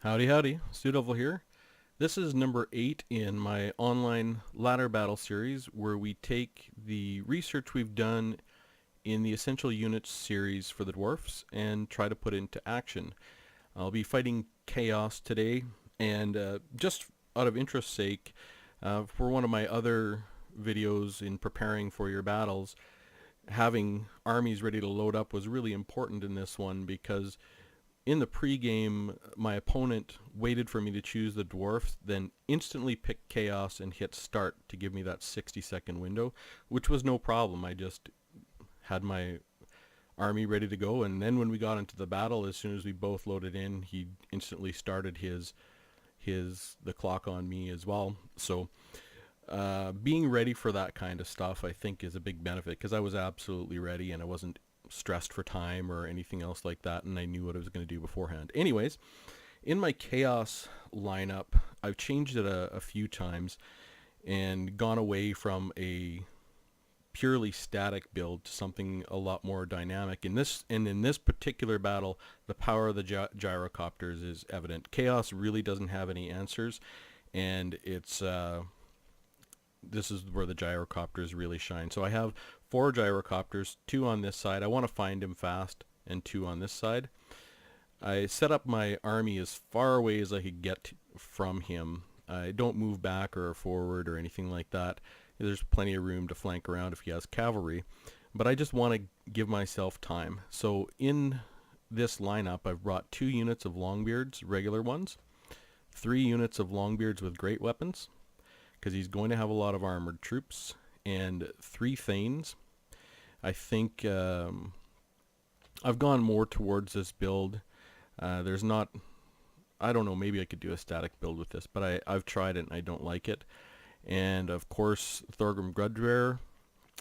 Howdy howdy, Devil here. This is number 8 in my online ladder battle series where we take the research we've done in the Essential Units series for the Dwarfs and try to put it into action. I'll be fighting Chaos today, and just out of interest's sake, for one of my other videos in preparing for your battles, having armies ready to load up was really important in this one because in the pre-game, my opponent waited for me to choose the Dwarf, then instantly picked Chaos and hit start to give me that 60-second window, which was no problem. I just had my army ready to go, and then when we got into the battle, as soon as we both loaded in, he instantly started the clock on me as well. So being ready for that kind of stuff, I think, is a big benefit because I was absolutely ready and I wasn't stressed for time or anything else like that, and I knew what I was going to do beforehand. Anyways, in my Chaos lineup, I've changed it a few times and gone away from a purely static build to something a lot more dynamic. In this particular battle, the power of the gyrocopters is evident. Chaos really doesn't have any answers, and it's this is where the gyrocopters really shine. So I have 4 gyrocopters, 2 on this side. I want to find him fast, and 2 on this side. I set up my army as far away as I could get from him. I don't move back or forward or anything like that. There's plenty of room to flank around if he has cavalry, but I just want to give myself time. So in this lineup, I've brought 2 units of Longbeards, regular ones, 3 units of Longbeards with great weapons, because he's going to have a lot of armored troops, and 3 Thanes. I think I've gone more towards this build. There's not, I don't know, maybe I could do a static build with this, but I've tried it and I don't like it. And of course, Thorgrim Grudbearer.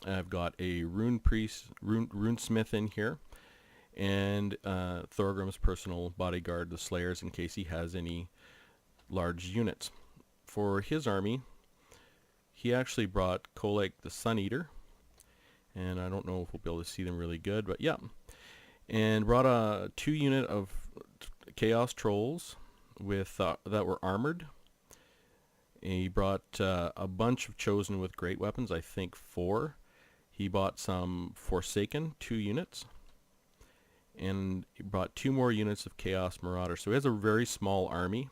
I've got a Rune Priest, Runesmith in here, and Thorgrim's personal bodyguard, the Slayers, in case he has any large units. For his army, he actually brought Kolek the Sun Eater, and I don't know if we'll be able to see them really good, but yeah. And brought a 2 unit of Chaos Trolls with that were armored. And he brought a bunch of Chosen with great weapons, I think 4. He bought some Forsaken, 2 units. And he brought 2 more units of Chaos Marauder. So he has a very small army.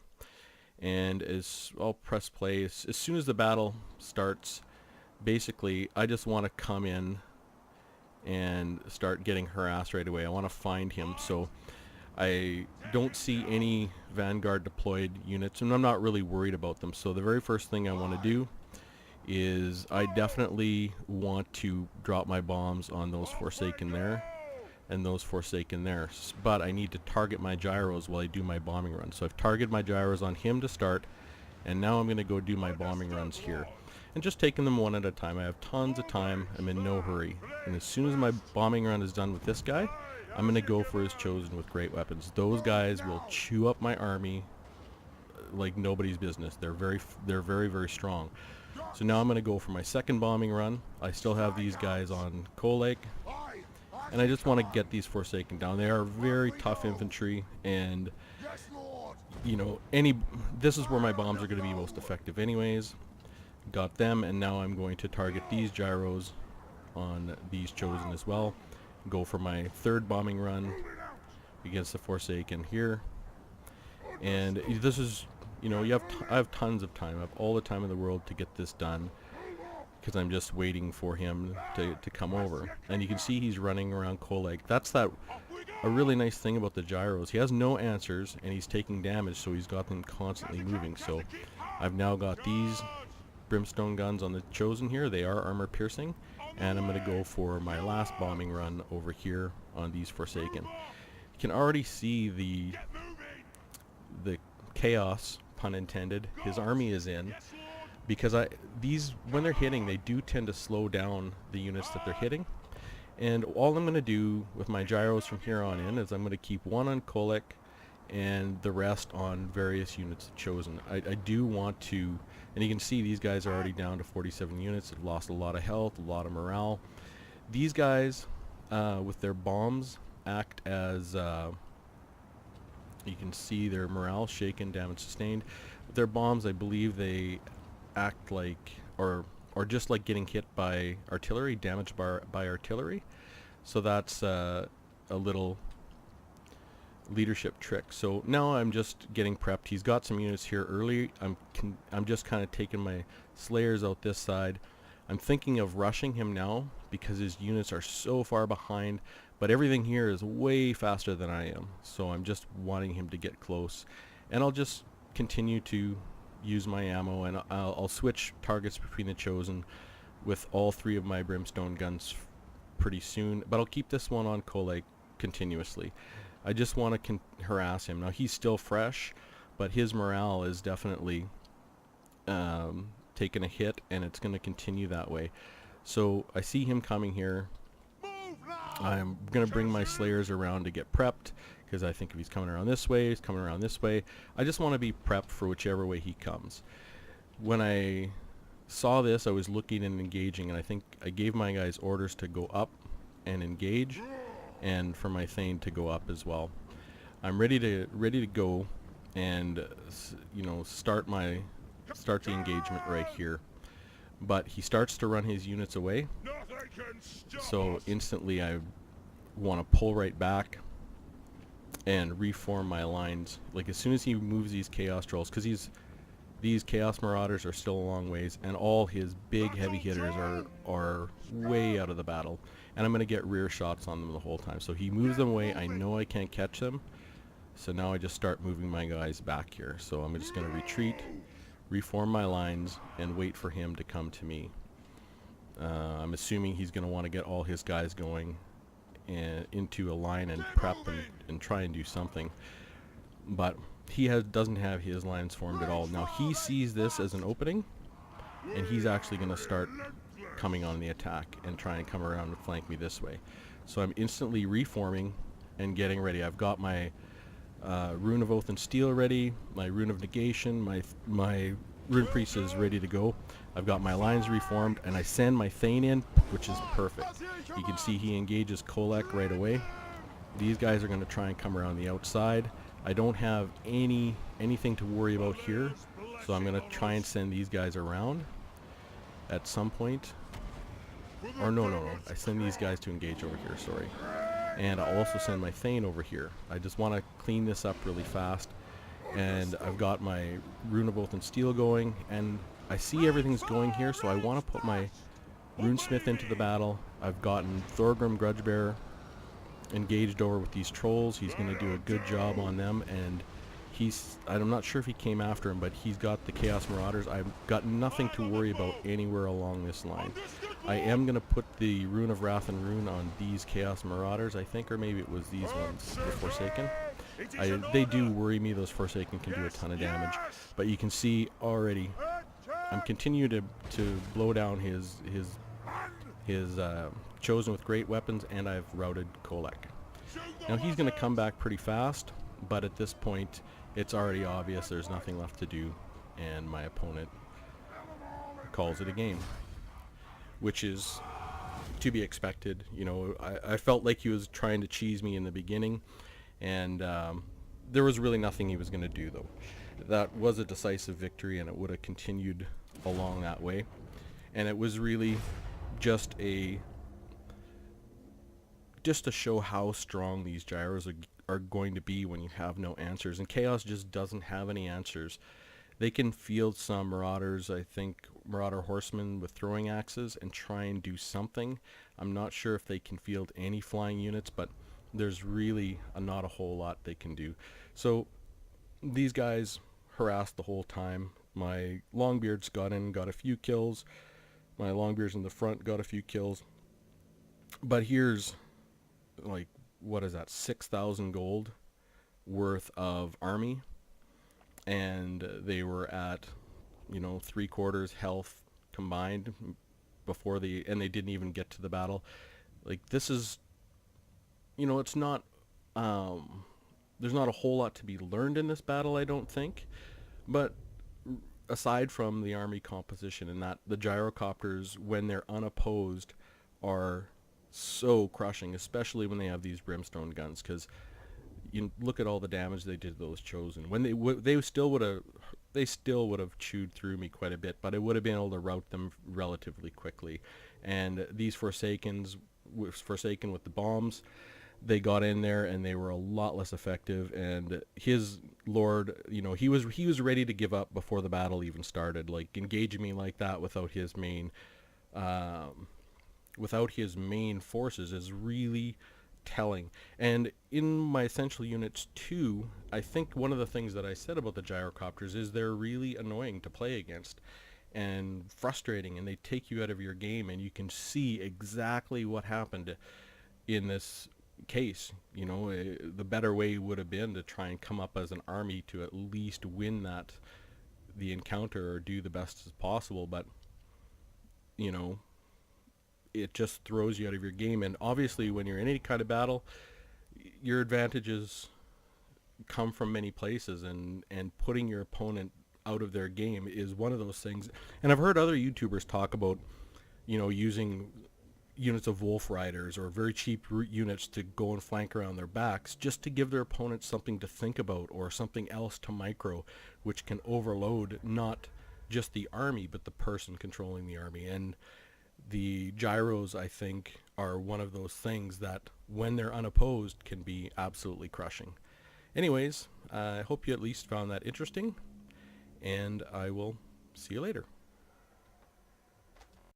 And I'll press play. As soon as the battle starts, basically, I just want to come in and start getting harassed right away. I want to find him, so I don't see any Vanguard deployed units, and I'm not really worried about them. So the very first thing I want to do is I definitely want to drop my bombs on those Forsaken there and those Forsaken there, but I need to target my gyros while I do my bombing run. So I've targeted my gyros on him to start, and now I'm going to go do my bombing runs here. And just taking them one at a time. I have tons of time, I'm in no hurry. And as soon as my bombing run is done with this guy, I'm going to go for his Chosen with great weapons. Those guys will chew up my army like nobody's business. They're very, very strong. So now I'm going to go for my second bombing run. I still have these guys on Kolek, and I just want to get these Forsaken down. They are very tough infantry, and you know, this is where my bombs are going to be most effective anyways. Got them, and now I'm going to target these gyros on these Chosen as well. Go for my third bombing run against the Forsaken here. And this is, you know, I have tons of time. I have all the time in the world to get this done, because I'm just waiting for him to come over. And you can see he's running around Kolek. That's a really nice thing about the gyros. He has no answers, and he's taking damage, so he's got them constantly moving. So I've now got these Brimstone guns on the Chosen here. They are armor piercing, and I'm going to go for my last bombing run over here on these Forsaken. You can already see the chaos, pun intended, his army is in, because when they're hitting, they do tend to slow down the units that they're hitting. And all I'm going to do with my gyros from here on in is I'm going to keep 1 on Kolek and the rest on various units of Chosen. I do want to, and you can see these guys are already down to 47 units. They've lost a lot of health, a lot of morale. These guys, with their bombs, act as You can see their morale shaken, damage sustained. With their bombs, I believe they act like, or just like getting hit by artillery, damaged by artillery. So that's a little leadership trick. So now I'm just getting prepped. He's got some units here early. I'm just kind of taking my slayers out this side. I'm thinking of rushing him now because his units are so far behind, but everything here is way faster than I am. So I'm just wanting him to get close, and I'll just continue to use my ammo, and I'll switch targets between the Chosen with all 3 of my brimstone guns pretty soon, but I'll keep this one on Kolek continuously. I just want to harass him. Now he's still fresh, but his morale is definitely taken a hit, and it's going to continue that way. So I see him coming here. I'm going to bring my slayers around to get prepped, because I think if he's coming around this way, he's coming around this way. I just want to be prepped for whichever way he comes. When I saw this, I was looking and engaging, and I think I gave my guys orders to go up and engage, and for my Thane to go up as well. I'm ready to go, and start the engagement right here. But he starts to run his units away, so instantly I want to pull right back and reform my lines. Like as soon as he moves these chaos trolls, because these chaos marauders are still a long ways, and all his big heavy hitters are way out of the battle, and I'm going to get rear shots on them the whole time. So he moves them away. I know I can't catch them, so now I just start moving my guys back here. So I'm just going to retreat, reform my lines, and wait for him to come to me. I'm assuming he's going to want to get all his guys going into a line and prep and try and do something, but he doesn't have his lines formed at all. Now he sees this as an opening, and he's actually going to start coming on the attack and try and come around and flank me this way. So I'm instantly reforming and getting ready. I've got my Rune of Oath and Steel ready, my Rune of Negation, my Rune Priest is ready to go. I've got my lines reformed, and I send my Thane in, which is perfect. You can see he engages Kolek right away. These guys are going to try and come around the outside. I don't have anything to worry about here, so I'm going to try and send these guys around at some point. Or no, I send these guys to engage over here, sorry. And I'll also send my Thane over here. I just want to clean this up really fast. And I've got my Rune of Oath and Steel going, and I see everything's going here, so I want to put my Runesmith into the battle. I've gotten Thorgrim Grudgebearer engaged over with these trolls. He's going to do a good job on them, and I'm not sure if he came after him, but he's got the Chaos Marauders. I've got nothing to worry about anywhere along this line. I am going to put the Rune of Wrath and Rune on these Chaos Marauders, I think, or maybe it was these ones, the Forsaken. They do worry me. Those Forsaken can do a ton of damage, but you can see already I'm continuing to blow down his Chosen with great weapons, and I've routed Kolek. Now he's going to come back pretty fast, but at this point it's already obvious there's nothing left to do, and my opponent calls it a game, which is to be expected. I felt like he was trying to cheese me in the beginning, and there was really nothing he was going to do, though. That was a decisive victory, and it would have continued along that way, and it was really just to show how strong these gyros are going to be when you have no answers, and Chaos just doesn't have any answers. They can field some marauders, I think marauder horsemen with throwing axes, and try and do something. I'm not sure if they can field any flying units, but there's really not a whole lot they can do. So these guys harassed the whole time. My Longbeards got a few kills. My Longbeards in the front got a few kills. But here's, like, what is that, 6,000 gold worth of army, and they were at 3/4 health combined before and they didn't even get to the battle. Like, this is, it's not there's not a whole lot to be learned in this battle, I don't think, but aside from the army composition, and that the gyrocopters, when they're unopposed, are so crushing, especially when they have these brimstone guns, because you look at all the damage they did to those chosen. When they still would have chewed through me quite a bit, but I would have been able to rout them relatively quickly. And these Forsaken with the bombs, they got in there and they were a lot less effective. And his lord, he was ready to give up before the battle even started. Like, engaging me like that without his main forces is really telling. And in my essential units too, I think one of the things that I said about the gyrocopters is they're really annoying to play against and frustrating, and they take you out of your game, and you can see exactly what happened in this case. The better way would have been to try and come up as an army to at least win the encounter or do the best as possible, but it just throws you out of your game. And obviously when you're in any kind of battle, your advantages come from many places, and putting your opponent out of their game is one of those things. And I've heard other YouTubers talk about using units of wolf riders or very cheap units to go and flank around their backs just to give their opponents something to think about or something else to micro, which can overload not just the army but the person controlling the army. And the gyros, I think, are one of those things that when they're unopposed can be absolutely crushing. Anyways, I hope you at least found that interesting, and I will see you later.